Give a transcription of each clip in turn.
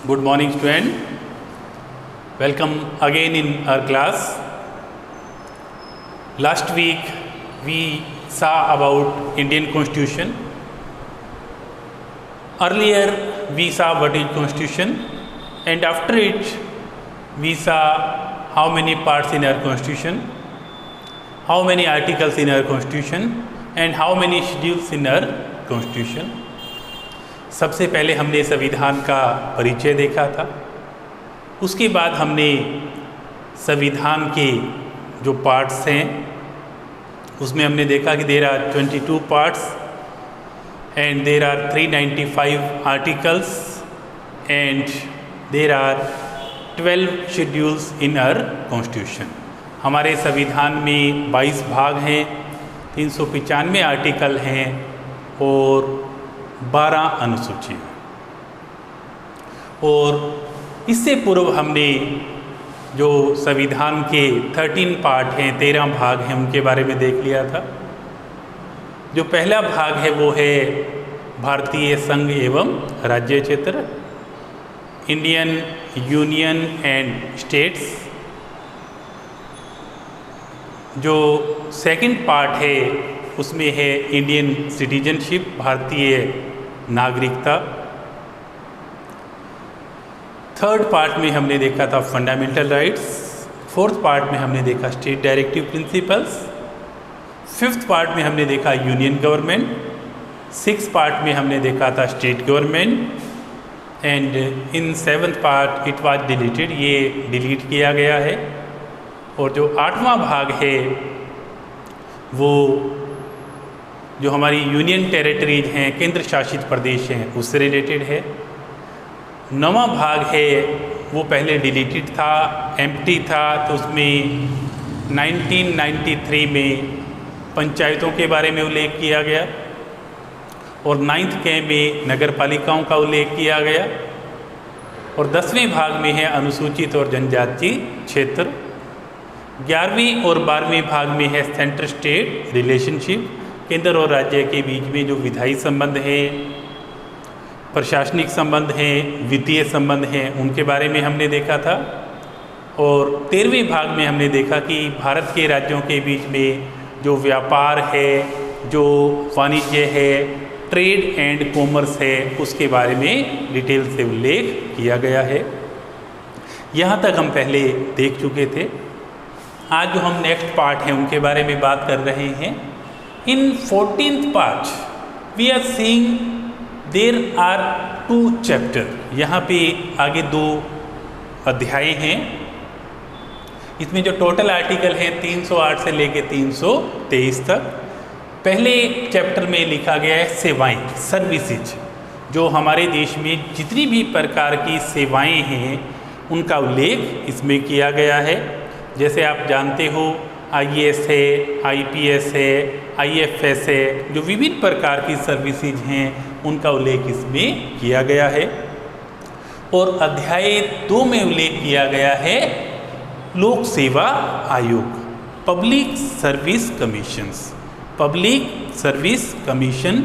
Good morning, student. Welcome again in our class. Last week we saw about Indian Constitution. Earlier we saw what is Constitution, and after it we saw how many parts in our Constitution, how many articles in our Constitution, and how many schedules in our Constitution. सबसे पहले हमने संविधान का परिचय देखा था। उसके बाद हमने संविधान के जो पार्ट्स हैं उसमें हमने देखा कि there are 22 parts and there are 395 articles and there are 12 schedules in our constitution. हमारे संविधान में 22 भाग हैं, 395 आर्टिकल हैं और 12 अनुसूची। और इससे पूर्व हमने जो संविधान के 13 पार्ट हैं, 13 भाग हैं, उनके बारे में देख लिया था। जो पहला भाग है वो है भारतीय संघ एवं राज्य क्षेत्र, इंडियन यूनियन एंड स्टेट्स। जो सेकंड पार्ट है उसमें है इंडियन सिटीजनशिप, भारतीय नागरिकता। थर्ड पार्ट में हमने देखा था फंडामेंटल राइट्स। फोर्थ पार्ट में हमने देखा state directive principles. Fifth part में हमने देखा यूनियन गवर्नमेंट। सिक्स्थ पार्ट में हमने देखा था state government and in seventh part it was deleted, ये डिलीट किया गया है। और जो 8वां भाग है वो जो हमारी यूनियन टेरिटरीज हैं, केंद्र शासित प्रदेश हैं, उससे रिलेटेड है। 9वां भाग है वो पहले डिलीटेड था, एम्प्टी था, तो उसमें 1993 में पंचायतों के बारे में उल्लेख किया गया और 9th के में नगर पालिकाओं का उल्लेख किया गया। और 10वें भाग में है अनुसूचित और जनजाति क्षेत्र। 11वीं और 12वें भाग में है सेंटर स्टेट रिलेशनशिप, केंद्र और राज्य के बीच में जो विधायी संबंध हैं, प्रशासनिक संबंध हैं, वित्तीय संबंध हैं, उनके बारे में हमने देखा था। और 13वें भाग में हमने देखा कि भारत के राज्यों के बीच में जो व्यापार है, जो वाणिज्य है, ट्रेड एंड कॉमर्स है, उसके बारे में डिटेल से उल्लेख किया गया है। यहाँ तक हम पहले देख चुके थे। आज जो हम नेक्स्ट पार्ट हैं उनके बारे में बात कर रहे हैं। In 14th part, we are seeing there are 2 chapter. यहाँ पे आगे 2 अध्याय हैं। इसमें जो टोटल आर्टिकल हैं 308 से लेके 323 तक। पहले चैप्टर में लिखा गया है सेवाएं, सर्विसेज। जो हमारे देश में जितनी भी प्रकार की सेवाएं हैं उनका उल्लेख इसमें किया गया है। जैसे आप जानते हो IAS है, IPS है, IFS है, जो विभिन्न प्रकार की सर्विसेज हैं उनका उल्लेख इसमें किया गया है। और अध्याय 2 में उल्लेख किया गया है लोक सेवा आयोग, public service commissions, public service commission.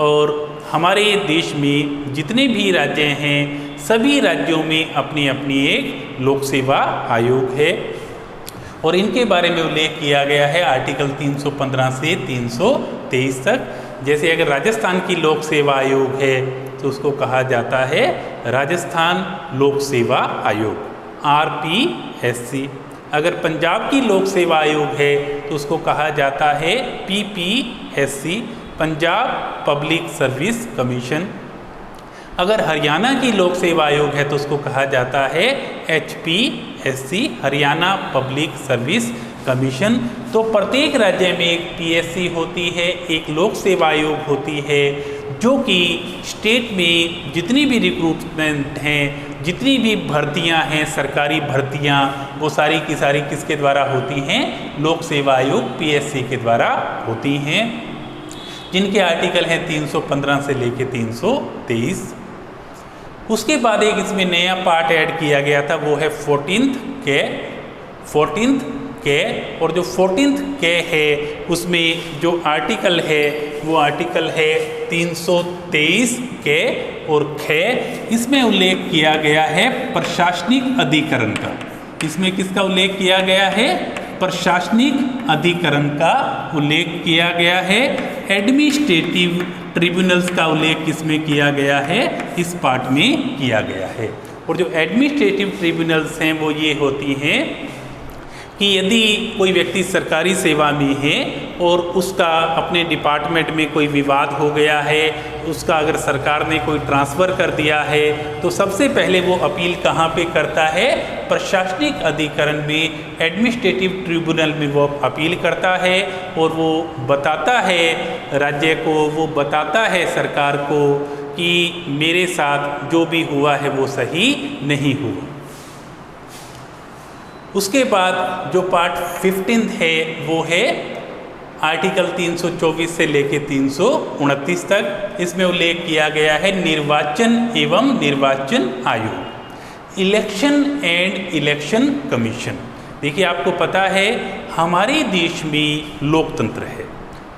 और हमारे देश में जितने भी राज्य हैं सभी राज्यों में अपनी अपनी एक लोक सेवा आयोग है और इनके बारे में उल्लेख किया गया है आर्टिकल 315 से 323 तक। जैसे अगर राजस्थान की लोक सेवा आयोग है तो उसको कहा जाता है राजस्थान लोक सेवा आयोग, RPSC। अगर पंजाब की लोक सेवा आयोग है तो उसको कहा जाता है PPSC, Punjab public service commission. अगर हरियाणा की लोक सेवा आयोग है तो उसको कहा जाता है HPSC, Haryana public service commission. तो प्रत्येक राज्य में एक PSC होती है, एक लोक सेवा आयोग होती है, जो कि स्टेट में जितनी भी रिक्रूटमेंट हैं, जितनी भी भर्तियां हैं, सरकारी भर्तियां, वो सारी की सारी किसके द्वारा होती हैं? लोक सेवा आयोग PSC के द्वारा होती हैं, जिनके आर्टिकल हैं 315 से लेके 323। उसके बाद एक इसमें नया पार्ट ऐड किया गया था, वो है 14th के, और जो 14th के है उसमें जो आर्टिकल है वो आर्टिकल है 323 के और खे। इसमें उल्लेख किया गया है प्रशासनिक अधिकरण का। इसमें किसका उल्लेख किया गया है? प्रशासनिक अधिकरण का उल्लेख किया गया है। एडमिनिस्ट्रेटिव ट्रिब्यूनल्स का उल्लेख किसमें किया गया है? इस पार्ट में किया गया है। और जो एडमिनिस्ट्रेटिव ट्रिब्यूनल्स हैं वो ये होती हैं कि यदि कोई व्यक्ति सरकारी सेवा में है और उसका अपने डिपार्टमेंट में कोई विवाद हो गया है, उसका अगर सरकार ने कोई ट्रांसफ़र कर दिया है, तो सबसे पहले वो अपील कहाँ पे करता है? प्रशासनिक अधिकरण में, एडमिनिस्ट्रेटिव ट्रिब्यूनल में वो अपील करता है और वो बताता है राज्य को, वो बताता है सरकार को कि मेरे साथ जो भी हुआ है वो सही नहीं हुआ। उसके बाद जो पार्ट 15 है वो है आर्टिकल 324 से लेके 329 तक। इसमें उल्लेख किया गया है निर्वाचन एवं निर्वाचन आयोग, इलेक्शन एंड इलेक्शन कमीशन। देखिए, आपको पता है हमारे देश में लोकतंत्र है।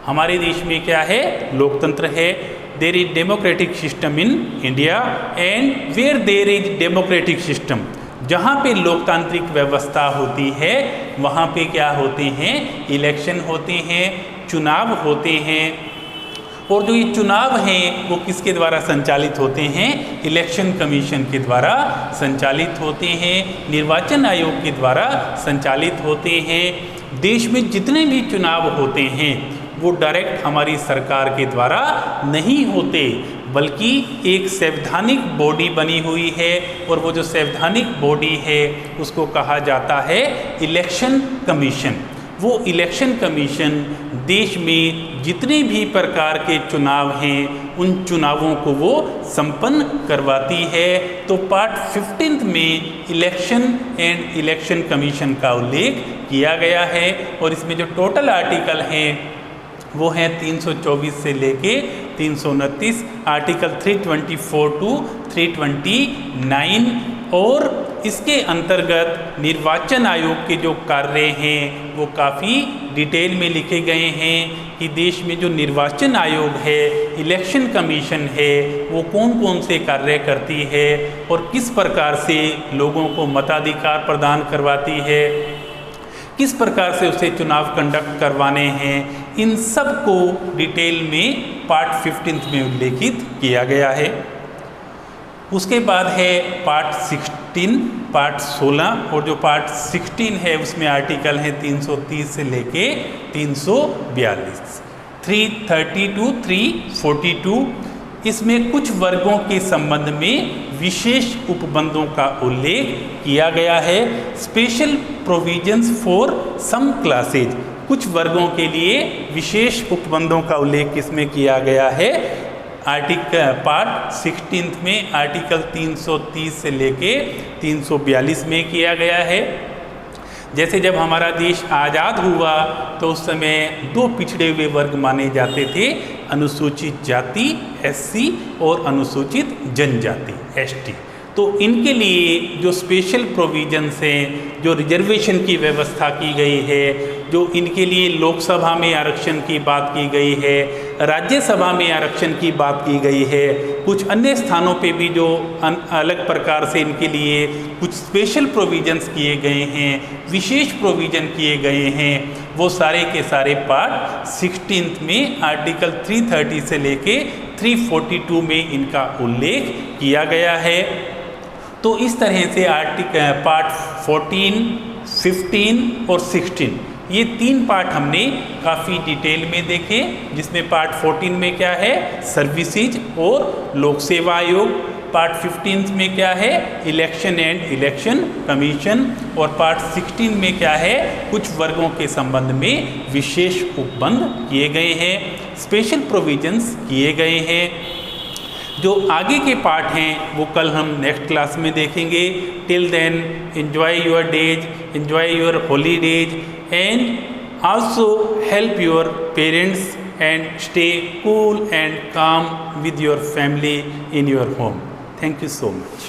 हमारे देश में क्या है? लोकतंत्र है। There is democratic system in India, and where there is democratic system, जहाँ पे लोकतांत्रिक व्यवस्था होती है वहाँ पे क्या होते हैं? इलेक्शन होते हैं, चुनाव होते हैं। और जो ये चुनाव हैं वो किसके द्वारा संचालित होते हैं? इलेक्शन कमीशन के द्वारा संचालित होते हैं, निर्वाचन आयोग के द्वारा संचालित होते हैं। देश में जितने भी चुनाव होते हैं वो डायरेक्ट हमारी सरकार के द्वारा नहीं होते, बल्कि एक संवैधानिक बॉडी बनी हुई है, और वो जो संवैधानिक बॉडी है उसको कहा जाता है इलेक्शन कमीशन। वो इलेक्शन कमीशन देश में जितने भी प्रकार के चुनाव हैं उन चुनावों को वो संपन्न करवाती है। तो पार्ट 15 में इलेक्शन एंड इलेक्शन कमीशन का उल्लेख किया गया है। और इसमें जो टोटल आर्टिकल हैं वो हैं 324 से लेके 329, आर्टिकल 324 टू 329। और इसके अंतर्गत निर्वाचन आयोग के जो कार्य हैं वो काफ़ी डिटेल में लिखे गए हैं कि देश में जो निर्वाचन आयोग है, इलेक्शन कमीशन है, वो कौन कौन से कार्य करती है और किस प्रकार से लोगों को मताधिकार प्रदान करवाती है, किस प्रकार से उसे चुनाव कंडक्ट करवाने हैं। इन सब को डिटेल में पार्ट 15 में उल्लेखित किया गया है। उसके बाद है पार्ट 16, पार्ट 16। और जो पार्ट 16 है उसमें आर्टिकल हैं 330 से लेके 342, 330 टू 342। इसमें कुछ वर्गों के संबंध में विशेष उपबंधों का उल्लेख किया गया है। Special provisions for some classes, कुछ वर्गों के लिए विशेष उपबंधों का उल्लेख किसमें किया गया है? आर्टिकल पार्ट 16 में आर्टिकल 330 से लेके 342 में किया गया है। जैसे जब हमारा देश आज़ाद हुआ तो उस समय दो पिछड़े हुए वर्ग माने जाते थे, अनुसूचित जाति SC और अनुसूचित जनजाति ST। तो इनके लिए जो स्पेशल प्रोविजंस हैं, जो रिजर्वेशन की व्यवस्था की गई है, जो इनके लिए लोकसभा में आरक्षण की बात की गई है, राज्यसभा में आरक्षण की बात की गई है, कुछ अन्य स्थानों पे भी जो अलग प्रकार से इनके लिए कुछ स्पेशल प्रोविजंस किए गए हैं, विशेष प्रोविजन किए गए हैं, वो सारे के सारे पार्ट 16 में आर्टिकल 330 से लेके 342 में इनका उल्लेख किया गया है। तो इस तरह से पार्ट 14, 15 और 16 ये तीन पार्ट हमने काफ़ी डिटेल में देखे, जिसमें पार्ट 14 में क्या है? सर्विसेज और लोक सेवा आयोग। पार्ट 15 में क्या है? Election and election commission. और पार्ट 16 में क्या है? कुछ वर्गों के संबंध में विशेष उपबंध किए गए हैं, स्पेशल प्रोविजंस किए गए हैं। जो आगे के पार्ट हैं वो कल हम नेक्स्ट क्लास में देखेंगे। Till then enjoy your days, enjoy your holidays, and also help your parents and stay cool and calm with your family in your home. Thank you so much.